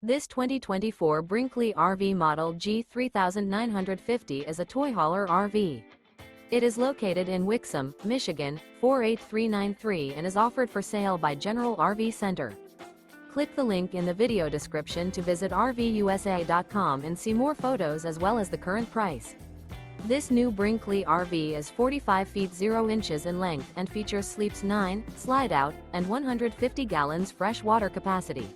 This 2024 Brinkley RV Model G 3950 is a toy hauler RV. It is located in Wixom, Michigan, 48393 and is offered for sale by General RV Center. Click the link in the video description to visit RVUSA.com and see more photos as well as the current price. This new Brinkley RV is 45 feet 0 inches in length and features sleeps 9, slide-out, and 150 gallons fresh water capacity.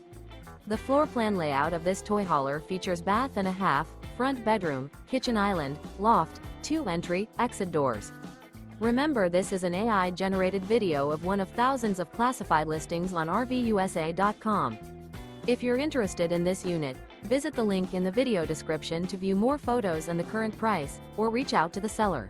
The floor plan layout of this toy hauler features bath and a half, front bedroom, kitchen island, loft, 2 entry, exit doors. Remember, this is an AI-generated video of one of thousands of classified listings on RVUSA.com. If you're interested in this unit, visit the link in the video description to view more photos and the current price, or reach out to the seller.